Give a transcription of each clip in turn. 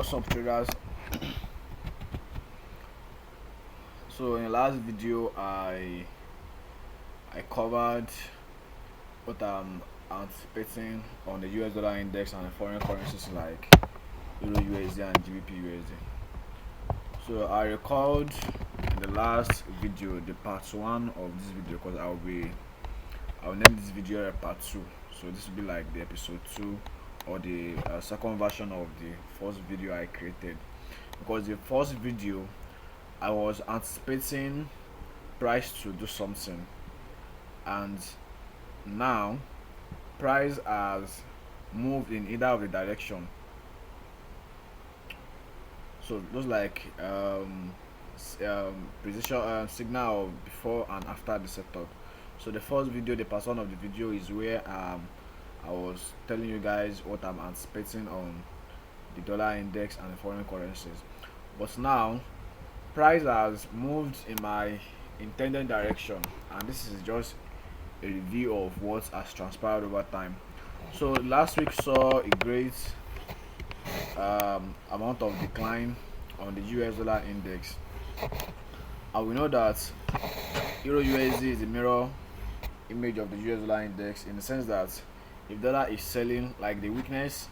What's up, traders? So in the last video I covered what I'm anticipating on the US dollar index and foreign currencies like Euro USD and GBP USD. So I recalled in the last video the part 1 of this video, because I'll name this video part 2. So this will be like the episode 2, or the second version of the first video I created, because the first video I was anticipating price to do something, and now price has moved in either of the direction. So those like precision signal of before and after the setup. So the first video, the part 1 of the video, is where I was telling you guys what I'm anticipating on the dollar index and the foreign currencies. But now price has moved in my intended direction, and this is just a review of what has transpired over time. So last week saw a great amount of decline on the US dollar index, and we know that Euro USD is the mirror image of the US dollar index, in the sense that if dollar is selling, like the weakness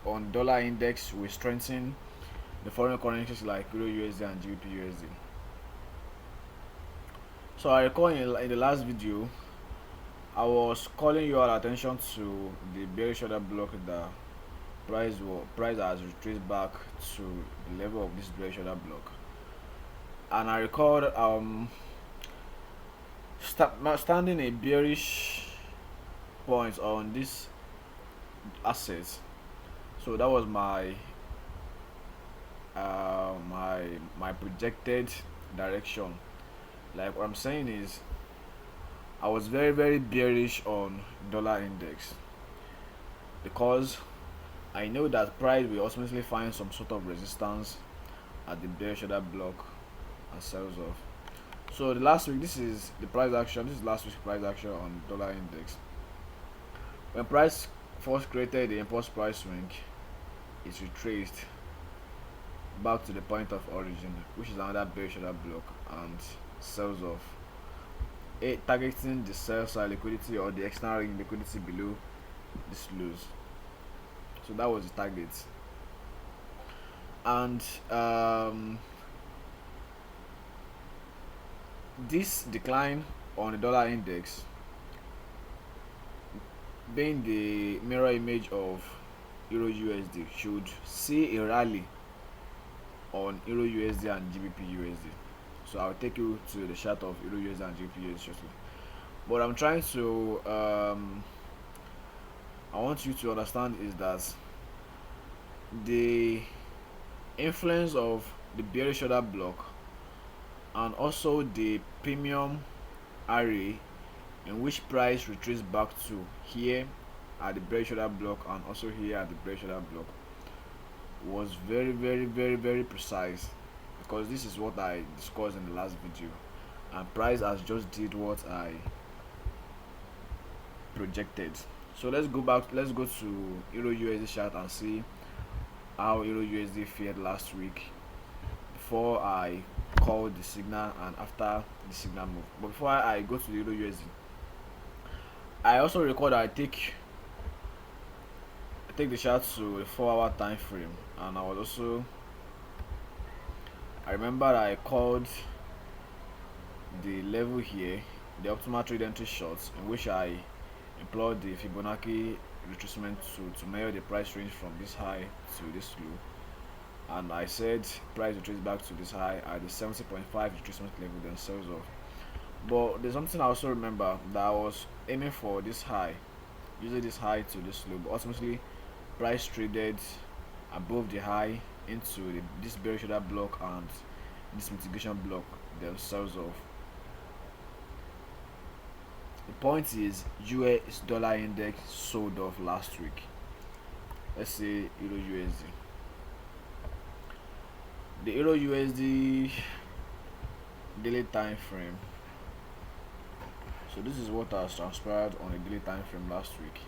on dollar index will strengthen the foreign currencies like Euro USD and GBP USD. So I recall in the last video I was calling your attention to the bearish order block that price has retraced back to the level of this bearish order block, and I recalled standing a bearish point on this asset. So that was my my projected direction. Like, what I'm saying is, I was very bearish on dollar index, because I know that price will ultimately find some sort of resistance at the bearish order block and sells off. So the last week, this is the price action. This is last week's price action on dollar index. When price first created the impulse price swing, it retraced back to the point of origin, which is another bearish order block, and sells off, targeting the sell side liquidity or the external ring liquidity below this lows. So that was the target, and this decline on the dollar index, being the mirror image of Euro USD, should see a rally on Euro USD and GBP USD. So I'll take you to the chart of Euro USD and GBP USD shortly. But I'm trying to I want you to understand is that the influence of the bearish order block, and also the premium array in which price retraces back to here at the bearish order block and also here at the bearish order block, was very precise, because this is what I discussed in the last video, and price has just did what I projected. So let's go to Euro USD chart and see how Euro USD fared last week, before I called the signal and after the signal move. But before I go to the Euro USD, I also record I take the chart to a 4-hour time frame, and I remember I called the level here the optimal trade entry shots, in which I employed the Fibonacci retracement to measure the price range from this high to this low, and I said price retraces back to this high at the 70.5 retracement level, then sells off. But there's something I also remember, that I was aiming for this high, using this high to this low, but ultimately price traded above the high into this bearish order block and this mitigation block, then sells off. The point is, US dollar index sold off last week. Let's say Euro USD. The Euro USD daily time frame. So this is what has transpired on a daily time frame last week.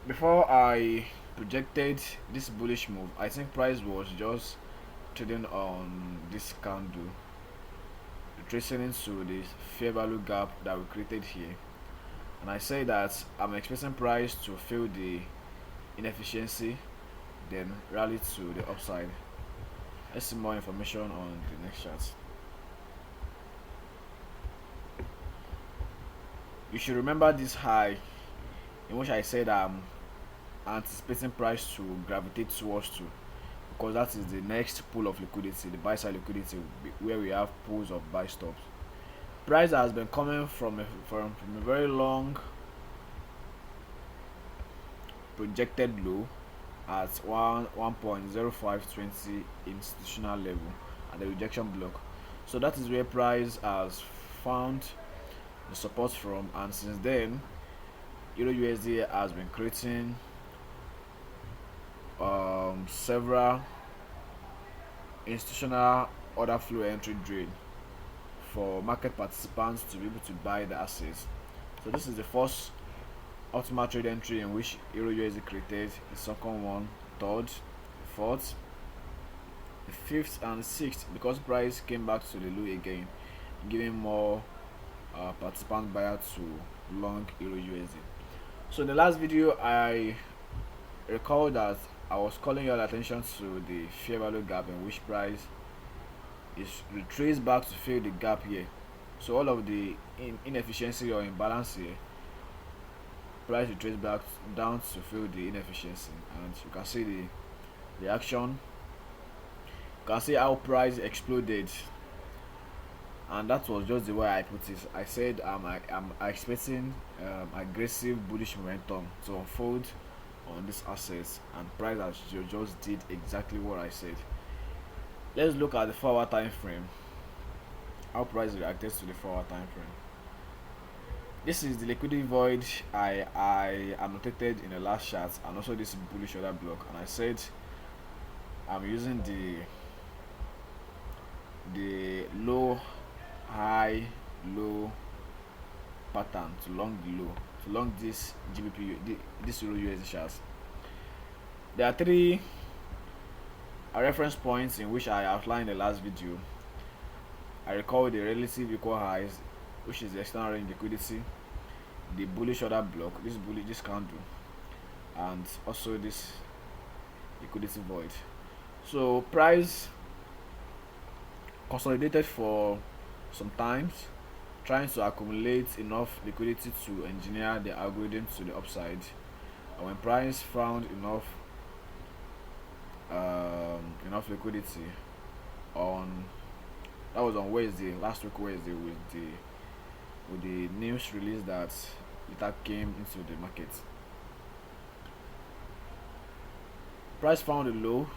Before I projected this bullish move, I think price was just trading on this candle, tracing into the fair value gap that we created here, and I say that I'm expecting price to fill the inefficiency, then rally to the upside. Let's see more information on the next chart. You should remember this high in which I said I'm anticipating price to gravitate towards to, because that is the next pool of liquidity, the buy side liquidity, where we have pools of buy stops. Price has been coming from a very long projected low at 1.0520 institutional level at the rejection block. So that is where price has found the support from, and since then Euro USD has been creating several institutional order flow entry drain for market participants to be able to buy the assets. So this is the first optimal trade entry in which Euro USD created, the second one, third, the fourth, the fifth, and the sixth, because price came back to the low again, giving more participant buyer to long Euro USD. So in the last video, I recall that I was calling your attention to the fair value gap in which price is retraced back to fill the gap here. So all of the inefficiency or imbalance here, price retrace back down to fill the inefficiency, and you can see the reaction. You can see how price exploded, and that was just the way I put it. I said I'm expecting aggressive bullish momentum to unfold on these assets, and price has just did exactly what I said. Let's look at the 4-hour time frame. How price reacted to the 4-hour time frame. This is the liquidity void I annotated in the last chart, and also this bullish order block, and I said I'm using the low high low pattern to long the low, to long this GBP, this Euro USD chart. There are three reference points in which I outlined in the last video. I recall the relative equal highs, which is the external range liquidity, the bullish order block, this candle, and also this liquidity void. So price consolidated for some times, trying to accumulate enough liquidity to engineer the algorithm to the upside, and when price found enough liquidity on, that was on Wednesday, last week Wednesday, with the news release that it came into the market. Price found a low,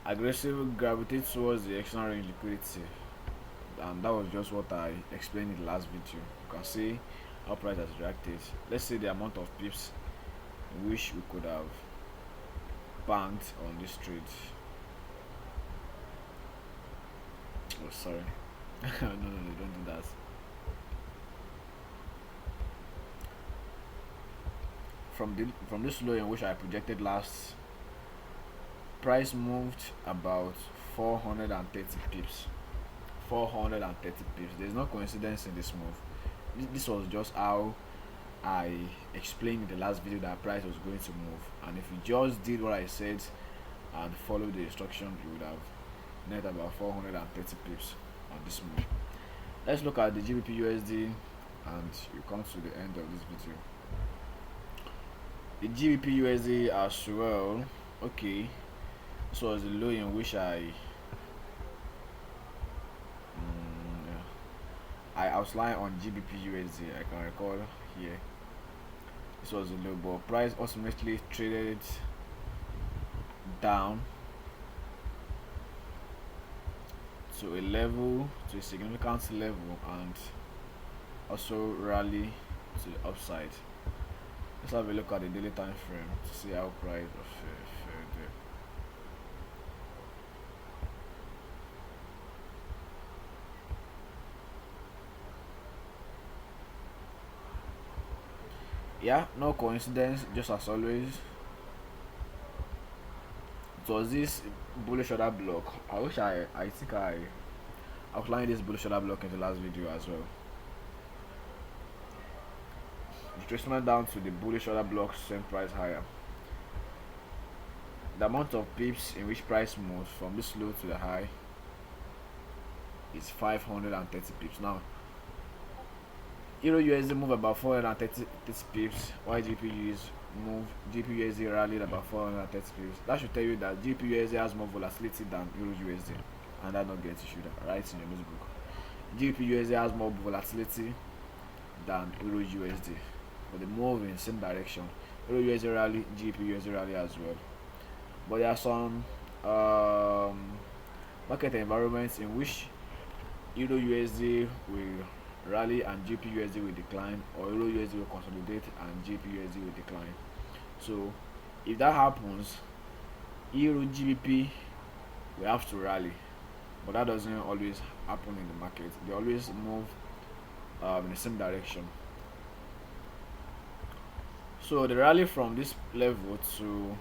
aggressive gravitate towards the external range liquidity, and that was just what I explained in the last video. You can see how price has reacted. Let's see the amount of pips in which we could have banked on this trade. Oh, sorry. No, don't do that. From this low in which I projected last, price moved about 430 pips. 430 pips. There's no coincidence in this move. This was just how I explained in the last video that price was going to move, and if you just did what I said and followed the instruction, you would have net about 430 pips on this move. Let's look at the GBP USD, and you come to the end of this video. The GBP USD as well. Okay, this was the low in which I outlined on GBP USD. I can recall here. This was the low, but price ultimately traded down to a significant level, and also rally to the upside. Let's have a look at the daily time frame to see how price fared there. Yeah, no coincidence, just as always. It was this bullish order block. I think I outlined this bullish order block in the last video as well. Retracement down to the bullish order block, same price higher. The amount of pips in which price moves from this low to the high is 530 pips. Now, Euro USD move about 430 pips, while GBP rallied about 430 pips. That should tell you that GBP USD has more volatility than Euro USD, and that not get issued right in your notebook. GBP USD has more volatility than Euro USD, but they move in the same direction. Euro USD rally, GBP USD rally as well. But there are some market environments in which Euro USD will rally and GBP USD will decline, or Euro USD will consolidate and GBP USD will decline. So if that happens, Euro GBP will have to rally, but that doesn't always happen in the market. They always move in the same direction. So the rally from this level to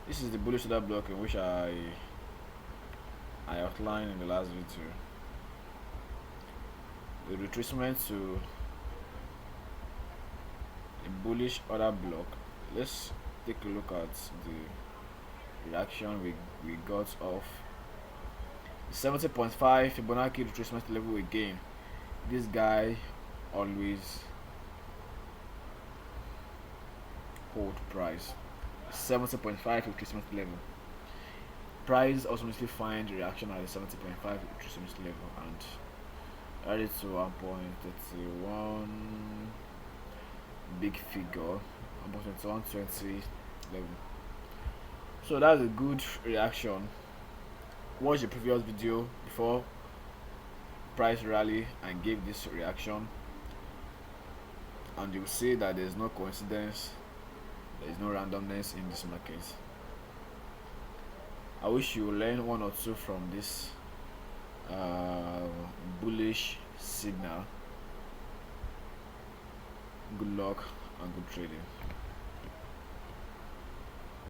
this is the bullish order block in which I outlined in the last video. The retracement to a bullish order block. Let's take a look at the reaction we got off 70.5 Fibonacci retracement level again. This guy always hold price 70.5 retracement level. Price ultimately find reaction at the 70.5 retracement level and added to 1.31 big figure, 1.120 level. So that's a good reaction. Watch the previous video before price rally and gave this reaction, and you'll see that there's no coincidence, there is no randomness in this market. I wish you learn one or two from this bullish signal. Good luck and good trading.